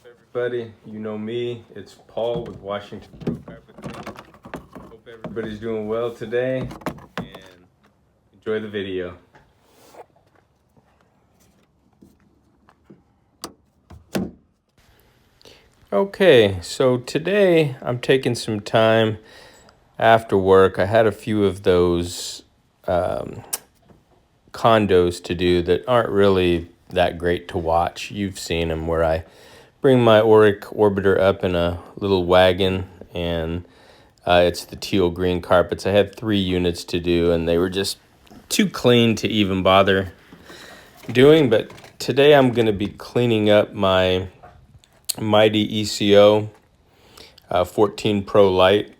everybody? You know me, it's Paul with Washington Pro Carpet Cleaning. Hope everybody's doing well today and enjoy the video. Okay, so today I'm taking some time after work. I had a few of those condos to do that aren't really that great to watch. You've seen them where I bring my Oreck orbiter up in a little wagon and it's the teal green carpets. I had 3 units to do and they were just too clean to even bother doing. But today I'm going to be cleaning up my Mytee ECO 14 Pro Lite.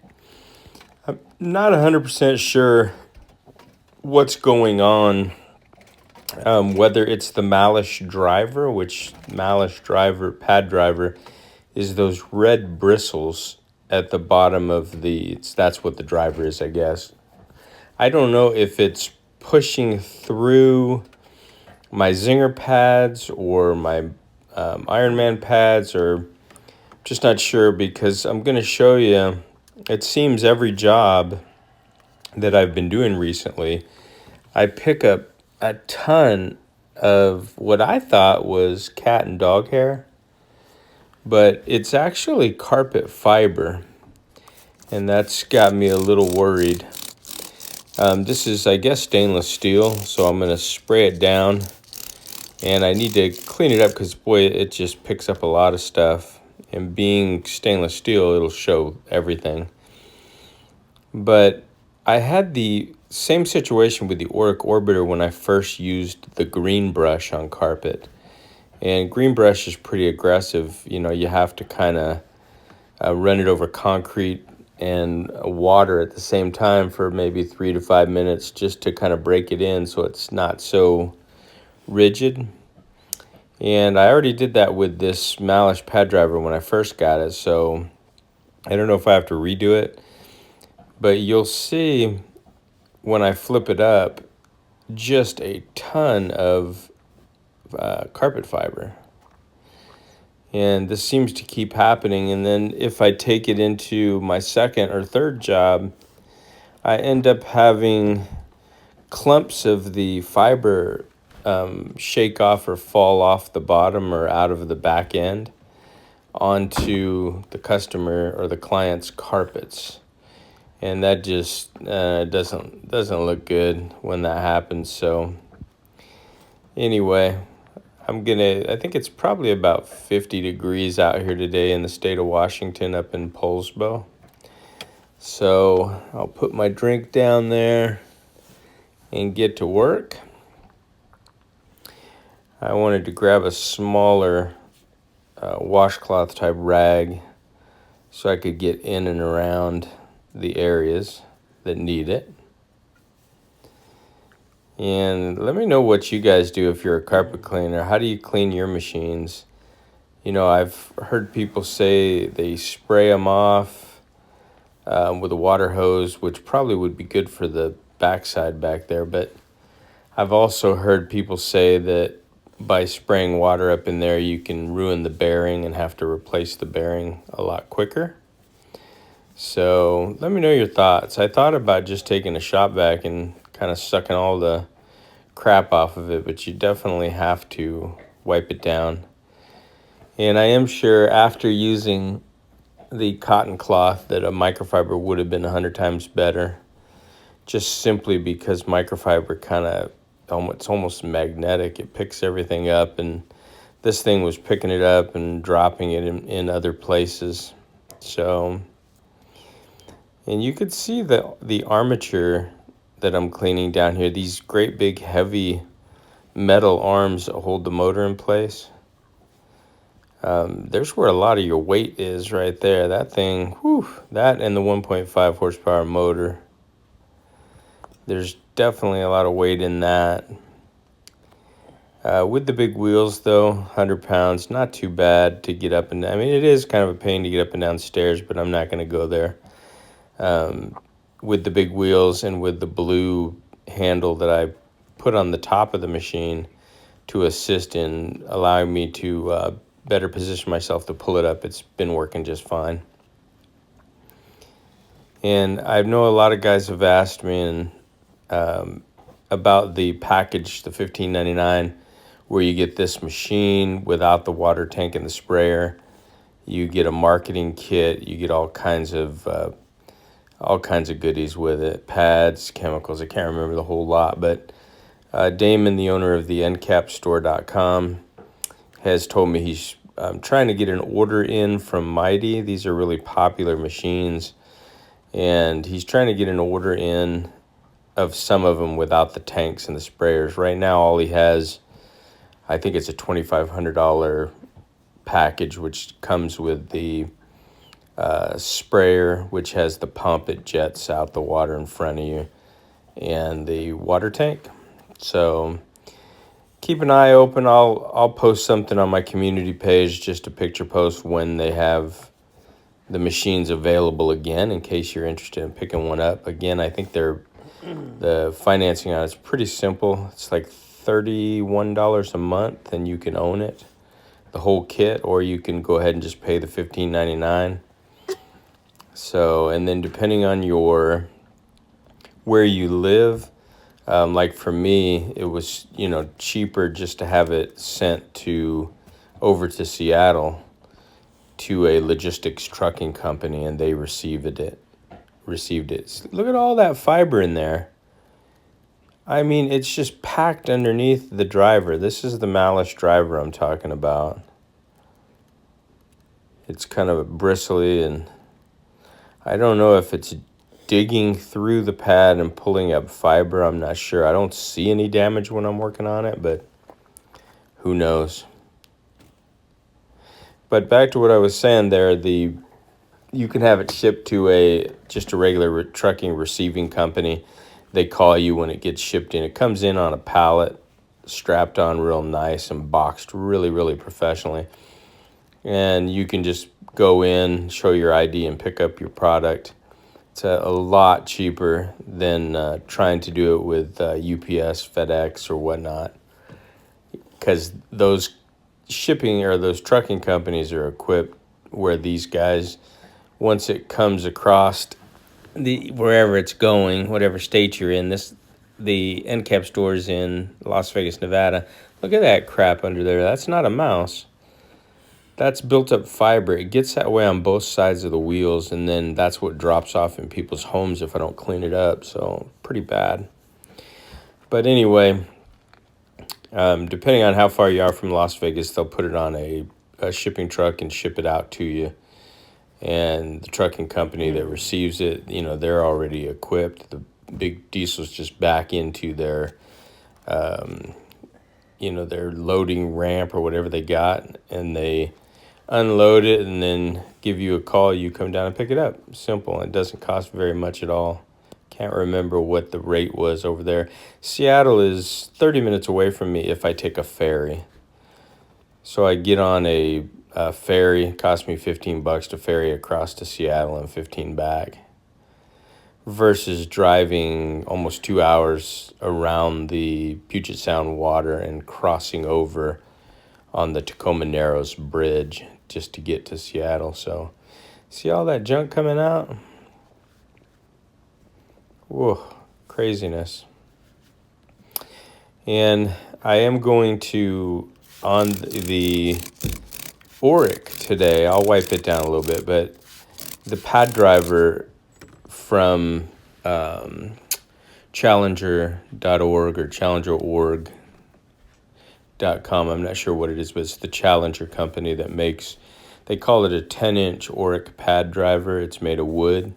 I'm not 100% sure what's going on, whether it's the Malish driver, which Malish driver, pad driver, is those red bristles at the bottom of that's what the driver is, I guess. I don't know if it's pushing through my Zinger pads or my Ironman pads, or just not sure, because I'm going to show you, it seems every job that I've been doing recently, I pick up a ton of what I thought was cat and dog hair, but it's actually carpet fiber, and that's got me a little worried. This is, I guess, stainless steel, so I'm going to spray it down, and I need to clean it up because, boy, it just picks up a lot of stuff, and being stainless steel, it'll show everything. But I had the same situation with the Oreck orbiter when I first used the green brush on carpet. And green brush is pretty aggressive. You know, you have to kind of run it over concrete and water at the same time for maybe 3 to 5 minutes just to kind of break it in so it's not so rigid. And I already did that with this Malish pad driver when I first got it, so I don't know if I have to redo it. But you'll see when I flip it up, just a ton of carpet fiber. And this seems to keep happening. And then if I take it into my second or third job, I end up having clumps of the fiber shake off or fall off the bottom or out of the back end onto the customer or the client's carpets. And that just doesn't look good when that happens. So anyway, I think it's probably about 50 degrees out here today in the state of Washington up in Poulsbo. So I'll put my drink down there and get to work. I wanted to grab a smaller washcloth type rag so I could get in and around the areas that need it. And let me know what you guys do if you're a carpet cleaner. How do you clean your machines? You know, I've heard people say they spray them off with a water hose, which probably would be good for the backside back there. But I've also heard people say that by spraying water up in there, you can ruin the bearing and have to replace the bearing a lot quicker. So let me know your thoughts. I thought about just taking a shop vac and kind of sucking all the crap off of it, but you definitely have to wipe it down. And I am sure after using the cotton cloth that a microfiber would have been 100 times better, just simply because microfiber it's almost magnetic. It picks everything up, and this thing was picking it up and dropping it in other places. So, and you could see the armature that I'm cleaning down here, these great big heavy metal arms that hold the motor in place. There's where a lot of your weight is right there. That thing, that and the 1.5 horsepower motor. There's definitely a lot of weight in that. With the big wheels though, 100 pounds, not too bad to get up and down. I mean, it is kind of a pain to get up and down stairs, but I'm not going to go there. With the big wheels and with the blue handle that I put on the top of the machine to assist in allowing me to better position myself to pull it up. It's been working just fine. And I know a lot of guys have asked me about the package, the $15.99, where you get this machine without the water tank and the sprayer. You get a marketing kit. You get all kinds of goodies with it, pads, chemicals. I can't remember the whole lot, but Damon, the owner of the endcapstore.com, has told me he's trying to get an order in from Mytee. These are really popular machines, and he's trying to get an order in of some of them without the tanks and the sprayers. Right now, all he has, I think it's a $2,500 package, which comes with the sprayer, which has the pump that jets out the water in front of you, and the water tank. So keep an eye open. I'll post something on my community page, just a picture post when they have the machines available again, in case you're interested in picking one up. Again, I think the financing on it's pretty simple. It's like $31 a month, and you can own it, the whole kit, or you can go ahead and just pay the $15.99. So, and then depending on where you live, like for me, it was, cheaper just to have it sent over to Seattle to a logistics trucking company, and they received it. Look at all that fiber in there. I mean, it's just packed underneath the driver. This is the Malice driver I'm talking about. It's kind of bristly, and I don't know if it's digging through the pad and pulling up fiber. I'm not sure. I don't see any damage when I'm working on it, but who knows? But back to what I was saying there, you can have it shipped to just a regular trucking receiving company. They call you when it gets shipped in. It comes in on a pallet, strapped on real nice and boxed really, really professionally. And you can just go in, show your ID, and pick up your product. It's a lot cheaper than trying to do it with UPS, FedEx, or whatnot, because those shipping or those trucking companies are equipped where these guys, once it comes across wherever it's going, whatever state you're in, the end cap store's in Las Vegas, Nevada. Look at that crap under there. That's not a mouse. That's built up fiber. It gets that way on both sides of the wheels, and then that's what drops off in people's homes if I don't clean it up. So pretty bad. But anyway, depending on how far you are from Las Vegas, they'll put it on a shipping truck and ship it out to you. And the trucking company that receives it, they're already equipped. The big diesels just back into their loading ramp or whatever they got, and they unload it and then give you a call. You come down and pick it up. Simple. It doesn't cost very much at all. Can't remember what the rate was over there. Seattle is 30 minutes away from me if I take a ferry. So I get on a ferry. It cost me $15 to ferry across to Seattle and 15 back, versus driving almost 2 hours around the Puget Sound water and crossing over on the Tacoma Narrows Bridge just to get to Seattle. So see all that junk coming out? Whoa, craziness. And I am going to, on the Oreck today, I'll wipe it down a little bit, but the pad driver from challenger.org or challengerorg.com. I'm not sure what it is, but it's the Challenger company that makes, they call it a 10-inch Oreck pad driver. It's made of wood.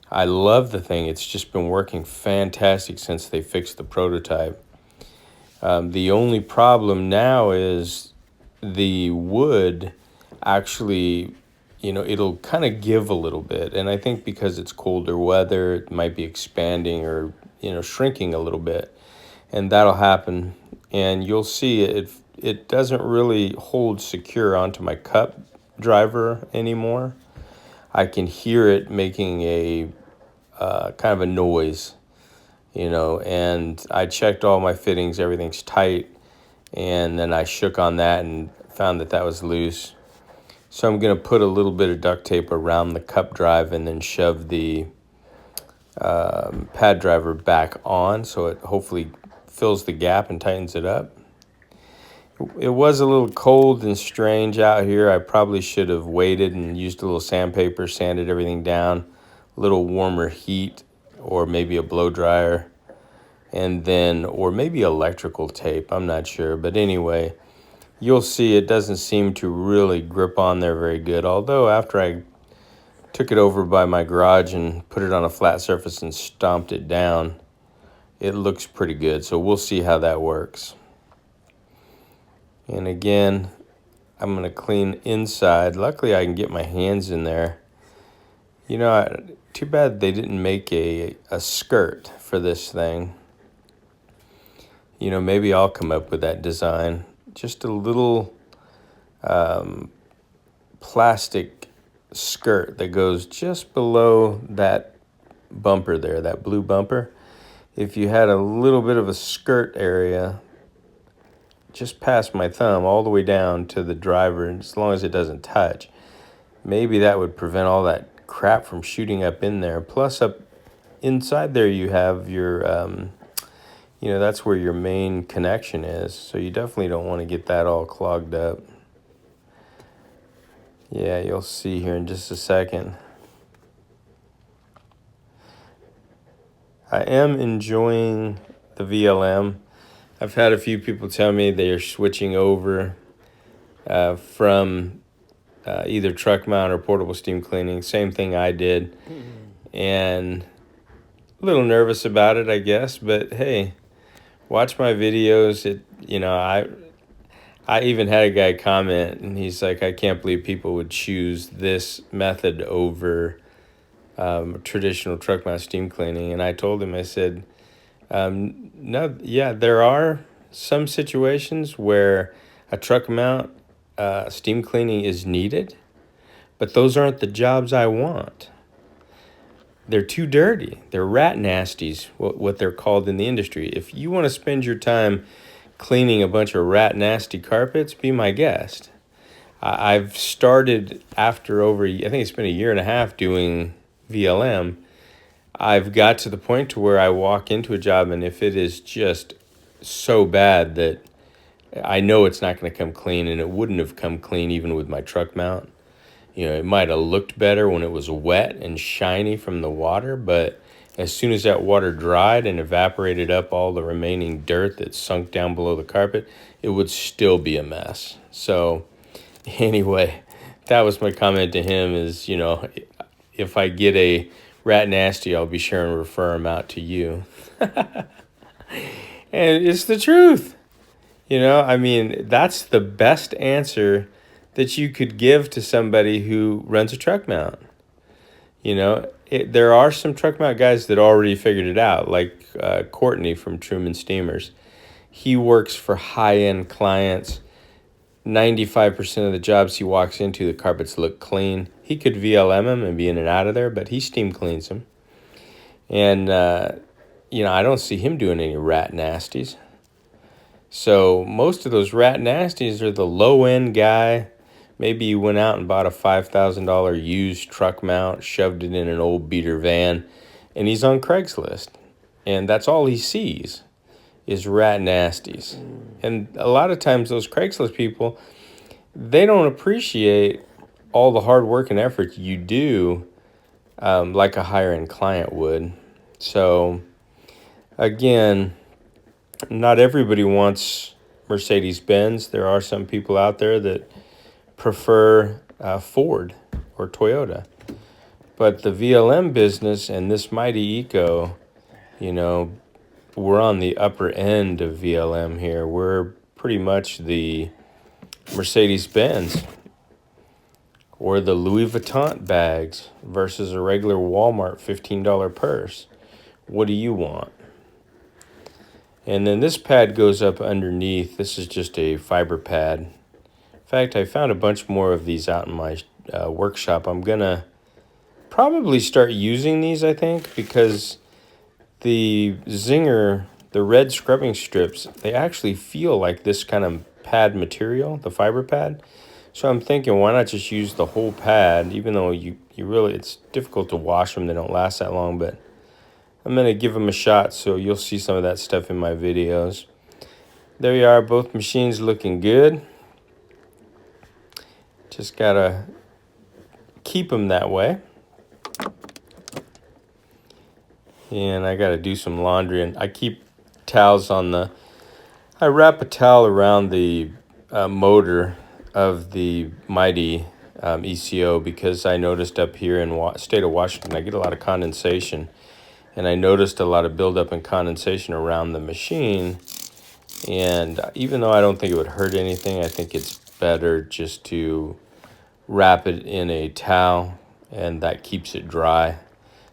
I love the thing. It's just been working fantastic since they fixed the prototype. The only problem now is the wood actually, it'll kind of give a little bit. And I think because it's colder weather, it might be expanding or, shrinking a little bit. And that'll happen. And you'll see it doesn't really hold secure onto my cup driver anymore. I can hear it making a kind of a noise, and I checked all my fittings, everything's tight, and then I shook on that, and found that was loose. So I'm going to put a little bit of duct tape around the cup drive and then shove the pad driver back on so it hopefully fills the gap and tightens it up. It was a little cold and strange out here. I probably should have waited and used a little sandpaper, sanded everything down, a little warmer heat, or maybe a blow dryer, and then, or maybe electrical tape, I'm not sure. But anyway, you'll see it doesn't seem to really grip on there very good. Although after I took it over by my garage and put it on a flat surface and stomped it down, it looks pretty good. So we'll see how that works. And again, I'm going to clean inside. Luckily, I can get my hands in there. You know, too bad they didn't make a skirt for this thing. You know, maybe I'll come up with that design. Just a little plastic skirt that goes just below that bumper there, that blue bumper. If you had a little bit of a skirt area just past my thumb all the way down to the driver, and as long as it doesn't touch, maybe that would prevent all that crap from shooting up in there. Plus, up inside there you have your that's where your main connection is, so you definitely don't want to get that all clogged up. Yeah, you'll see here in just a second. I am enjoying the VLM. I've had a few people tell me they are switching over from either truck mount or portable steam cleaning. Same thing I did. And a little nervous about it, I guess. But hey, watch my videos. I even had a guy comment, and he's like, I can't believe people would choose this method over traditional truck mount steam cleaning. And I told him, I said, no, yeah, there are some situations where a truck mount steam cleaning is needed, but those aren't the jobs I want. They're too dirty. They're rat nasties, what they're called in the industry. If you want to spend your time cleaning a bunch of rat nasty carpets, be my guest. I've started after I think it's been a year and a half doing VLM. I've got to the point to where I walk into a job, and if it is just so bad that I know it's not going to come clean, and it wouldn't have come clean even with my truck mount. You know, it might have looked better when it was wet and shiny from the water, but as soon as that water dried and evaporated up all the remaining dirt that sunk down below the carpet, it would still be a mess. So anyway, that was my comment to him is, you know, if I get a rat nasty, I'll be sure and refer him out to you. And it's the truth. You know, I mean, that's the best answer that you could give to somebody who runs a truck mount. You know, there are some truck mount guys that already figured it out, like Courtney from Truman Steamers. He works for high-end clients. 95% of the jobs he walks into, the carpets look clean. He could VLM them and be in and out of there, but he steam cleans them. And, I don't see him doing any rat nasties. So most of those rat nasties are the low-end guy. Maybe you went out and bought a $5,000 used truck mount, shoved it in an old beater van, and he's on Craigslist. And that's all he sees is rat nasties. And a lot of times those Craigslist people, they don't appreciate all the hard work and effort you do like a higher-end client would. So, again, not everybody wants Mercedes-Benz. There are some people out there that prefer Ford or Toyota. But the VLM business and this Mytee Eco, we're on the upper end of VLM here. We're pretty much the Mercedes-Benz or the Louis Vuitton bags versus a regular Walmart $15 purse. What do you want? And then this pad goes up underneath. This is just a fiber pad. In fact, I found a bunch more of these out in my workshop. I'm going to probably start using these, I think, because the Zinger, the red scrubbing strips, they actually feel like this kind of pad material, the fiber pad. So I'm thinking, why not just use the whole pad, even though you really, it's difficult to wash them. They don't last that long, but I'm going to give them a shot, so you'll see some of that stuff in my videos. There you are, both machines looking good. Just got to keep them that way. And I got to do some laundry, and I keep towels on the, I wrap a towel around the motor of the Mytee ECO, because I noticed up here in state of Washington, I get a lot of condensation, and I noticed a lot of buildup and condensation around the machine. And even though I don't think it would hurt anything, I think it's better just to wrap it in a towel, and that keeps it dry,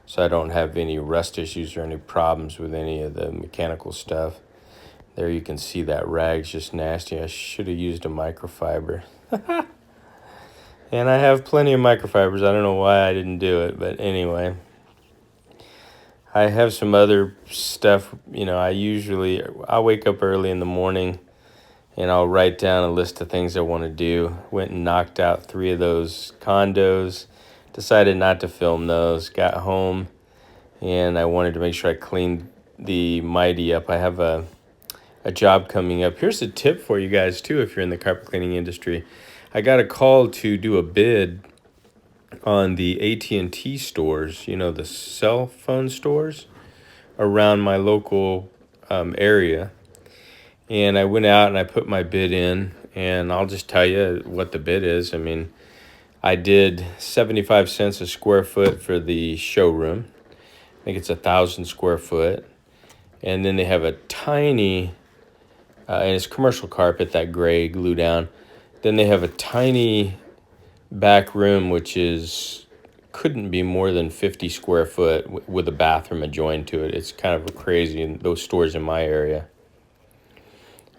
so I don't have any rust issues or any problems with any of the mechanical stuff. There you can see that rag's just nasty. I should have used a microfiber. And I have plenty of microfibers. I don't know why I didn't do it, but anyway. I have some other stuff. I'll wake up early in the morning and I'll write down a list of things I want to do. Went and knocked out 3 of those condos. Decided not to film those. Got home and I wanted to make sure I cleaned the Mytee up. I have a job coming up. Here's a tip for you guys too if you're in the carpet cleaning industry. I got a call to do a bid on the AT&T stores, the cell phone stores around my local area. And I went out and I put my bid in, and I'll just tell you what the bid is. I mean, I did 75 cents a square foot for the showroom. I think it's 1,000 square foot. And then they have a tiny, and it's commercial carpet, that gray glue down. Then they have a tiny back room, which couldn't be more than 50 square foot with a bathroom adjoined to it. It's kind of crazy in those stores in my area.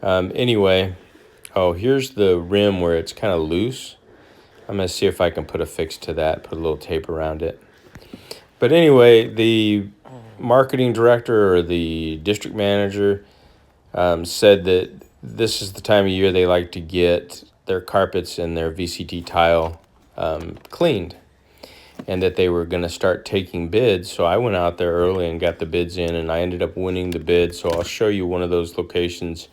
Anyway, here's the rim where it's kind of loose. I'm going to see if I can put a fix to that, put a little tape around it. But anyway, the marketing director or the district manager said that this is the time of year they like to get their carpets and their VCT tile cleaned, and that they were going to start taking bids. So I went out there early and got the bids in, and I ended up winning the bid. So I'll show you one of those locations.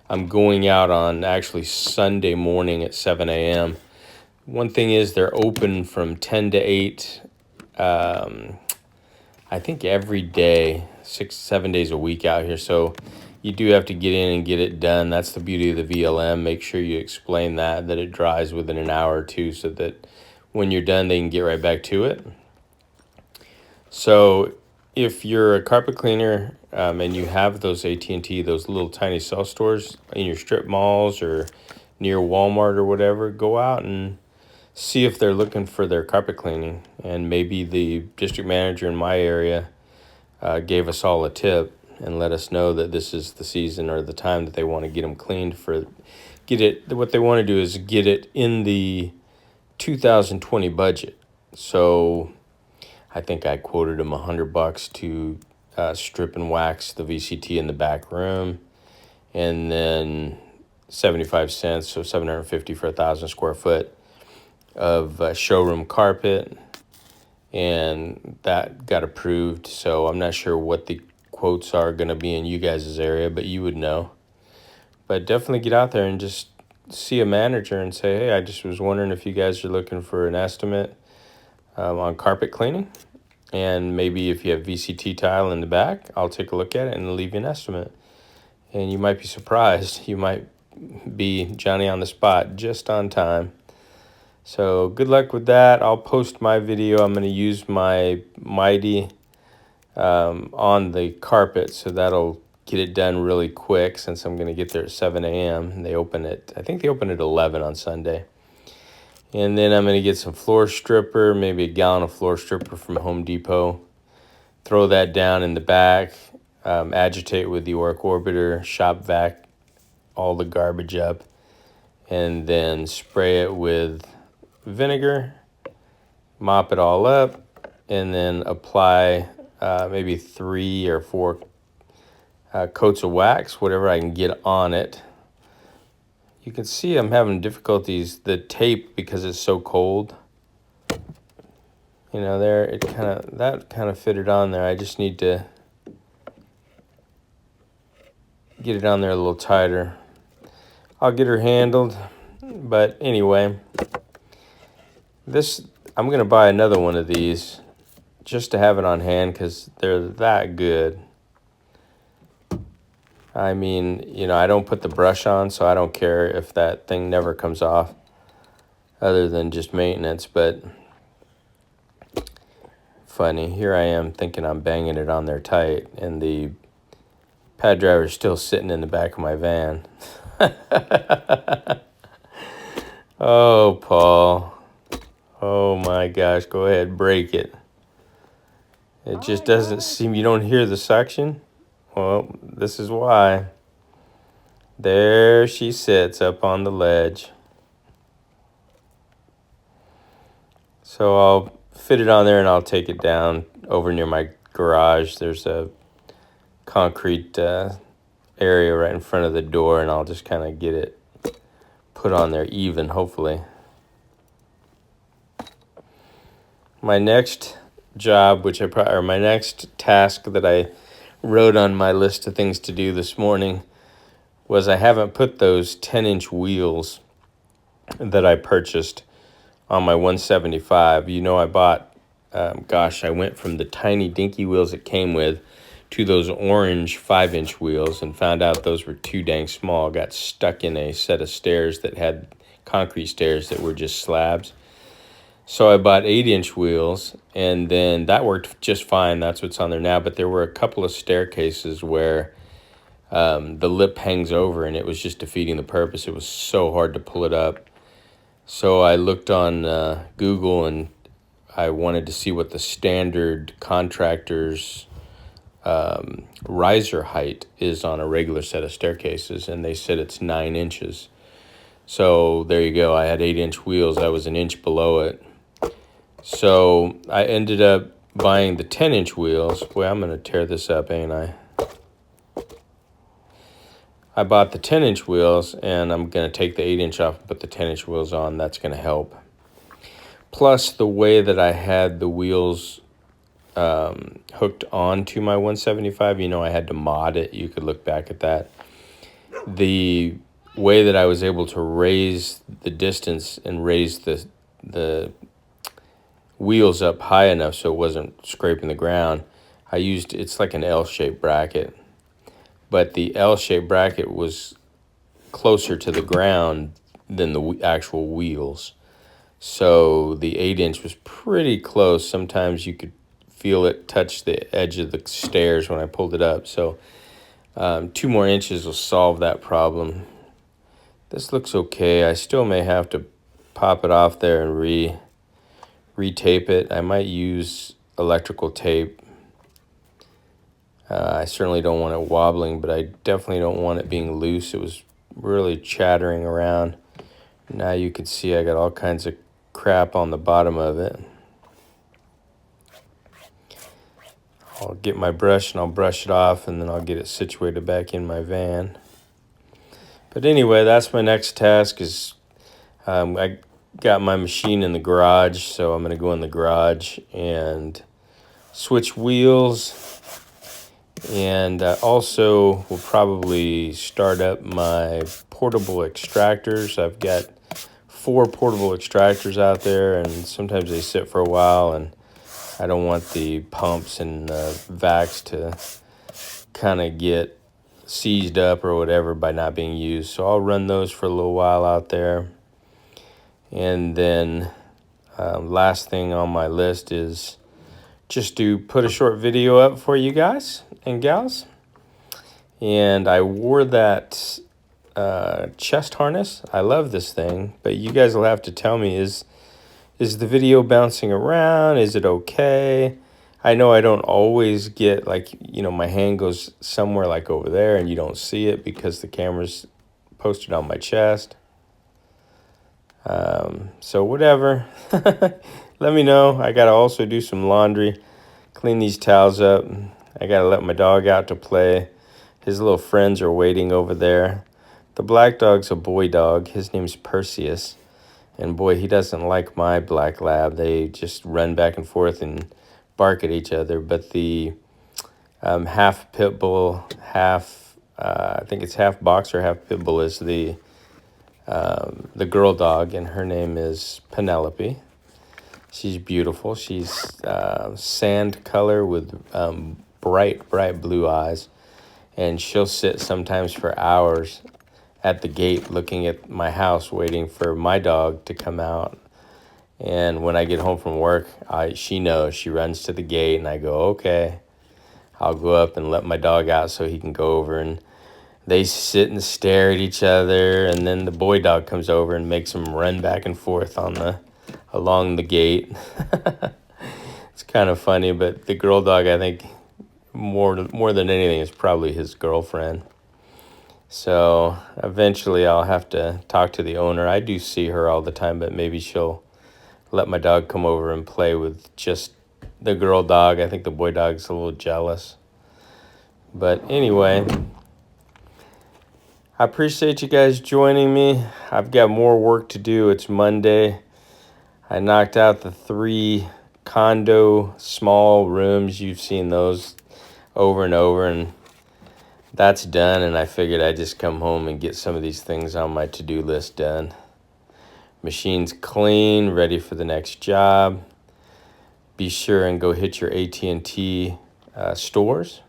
I'm going out on actually Sunday morning at 7 a.m. One thing is they're open from 10 to 8, I think every day, 6-7 days a week out here. So you do have to get in and get it done. That's the beauty of the VLM. Make sure you explain that it dries within an hour or two, so that when you're done, they can get right back to it. So if you're a carpet cleaner and you have those AT&T, those little tiny cell stores in your strip malls or near Walmart or whatever, go out and see if they're looking for their carpet cleaning. And maybe the district manager in my area gave us all a tip and let us know that this is the season or the time that they want to get them cleaned what they want to do is get it in the 2020 budget. So I think I quoted them $100 to strip and wax the VCT in the back room, and then 75 cents, so 750 for 1,000 square foot of showroom carpet, and that got approved. So I'm not sure what the quotes are going to be in you guys' area, but you would know. But definitely get out there and just see a manager and say, hey, I just was wondering if you guys are looking for an estimate on carpet cleaning, and maybe if you have VCT tile in the back, I'll take a look at it and leave you an estimate. And you might be surprised. You might be Johnny on the spot just on time. So good luck with that. I'll post my video. I'm going to use my Mytee on the carpet, so that'll get it done really quick, since I'm going to get there at 7 a.m. and I think they open at 11 on Sunday. And then I'm going to get some floor stripper, maybe a gallon of floor stripper from Home Depot. Throw that down in the back, agitate with the Oreck Orbiter, shop vac all the garbage up, and then spray it with vinegar, mop it all up, and then apply maybe 3 or 4 coats of wax, whatever I can get on it. You can see I'm having difficulties, the tape, because it's so cold. You know, there, that kind of fitted on there. I just need to get it on there a little tighter. I'll get her handled. But anyway, I'm going to buy another one of these just to have it on hand because they're that good. I mean, you know, I don't put the brush on, so I don't care if that thing never comes off other than just maintenance. But funny, here I am thinking I'm banging it on there tight, and the pad driver is still sitting in the back of my van. Oh, Paul. Oh my gosh, go ahead, break it. It just doesn't seem, you don't hear the suction? Well, this is why. There she sits up on the ledge. So I'll fit it on there and I'll take it down over near my garage. There's a concrete area right in front of the door, and I'll just kind of get it put on there even, hopefully. My next job, or my next task that I wrote on my list of things to do this morning was I haven't put those 10-inch wheels that I purchased on my 175. You know, I bought, I went from the tiny dinky wheels it came with to those orange 5-inch wheels and found out those were too dang small. Got stuck in a set of stairs that had concrete stairs that were just slabs. So I bought 8-inch wheels, and then that worked just fine. That's what's on there now. But there were a couple of staircases where the lip hangs over, and it was just defeating the purpose. It was so hard to pull it up. So I looked on Google, and I wanted to see what the standard contractor's riser height is on a regular set of staircases, and they said it's 9 inches. So there you go. I had 8-inch wheels. I was an inch below it. So I ended up buying the 10-inch wheels. Boy, I'm going to tear this up, ain't I? I bought the 10-inch wheels, and I'm going to take the 8-inch off and put the 10-inch wheels on. That's going to help. Plus, the way that I had the wheels hooked onto my 175, you know, I had to mod it. You could look back at that. The way that I was able to raise the distance and raise the wheels up high enough so it wasn't scraping the ground, it's like an L-shaped bracket. But the L-shaped bracket was closer to the ground than the actual wheels. So the 8-inch was pretty close. Sometimes you could feel it touch the edge of the stairs when I pulled it up. So 2 more inches will solve that problem. This looks okay. I still may have to pop it off there and retape it. I might use electrical tape. I certainly don't want it wobbling, but I definitely don't want it being loose. It was really chattering around. Now you can see I got all kinds of crap on the bottom of it. I'll get my brush and I'll brush it off, and then I'll get it situated back in my van. But anyway, that's my next task. I got my machine in the garage, so I'm going to go in the garage and switch wheels. And also will probably start up my portable extractors. I've got 4 portable extractors out there, and sometimes they sit for a while, and I don't want the pumps and vacs to kind of get seized up or whatever by not being used. So I'll run those for a little while out there. And then last thing on my list is just to put a short video up for you guys and gals. And I wore that chest harness. I love this thing, but you guys will have to tell me, is the video bouncing around? Is it okay? I know I don't always get, like, you know, my hand goes somewhere like over there and you don't see it because the camera's posted on my chest. So whatever. Let me know. I got to also do some laundry, clean these towels up. I got to let my dog out to play. His little friends are waiting over there. The black dog's a boy dog. His name's Perseus. And boy, he doesn't like my black lab. They just run back and forth and bark at each other. But the half pit bull, I think it's half boxer, half pit bull is the girl dog, and her name is Penelope. She's beautiful. She's sand color with bright blue eyes, and she'll sit sometimes for hours at the gate looking at my house waiting for my dog to come out. And when I get home from work, she knows. She runs to the gate, and I go, okay. I'll go up and let my dog out so he can go over, and they sit and stare at each other, and then the boy dog comes over and makes them run back and forth along the gate. It's kind of funny, but the girl dog, I think, more than anything, is probably his girlfriend. So eventually I'll have to talk to the owner. I do see her all the time, but maybe she'll let my dog come over and play with just the girl dog. I think the boy dog's a little jealous. But anyway, I appreciate you guys joining me. I've got more work to do. It's Monday. I knocked out the 3 condo small rooms. You've seen those over and over, and that's done. And I figured I'd just come home and get some of these things on my to-do list done. Machine's clean, ready for the next job. Be sure and go hit your AT&T stores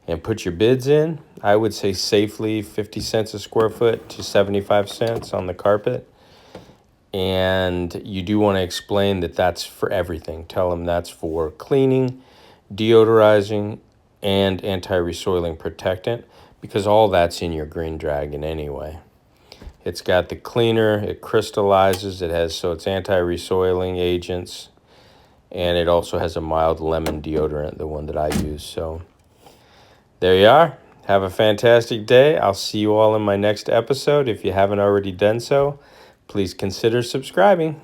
and put your bids in. I would say safely 50 cents a square foot to 75 cents on the carpet. And you do want to explain that that's for everything. Tell them that's for cleaning, deodorizing, and anti-resoiling protectant, because all that's in your Green Dragon anyway. It's got the cleaner, it crystallizes, it's anti-resoiling agents, and it also has a mild lemon deodorant, the one that I use. So there you are. Have a fantastic day. I'll see you all in my next episode. If you haven't already done so, please consider subscribing.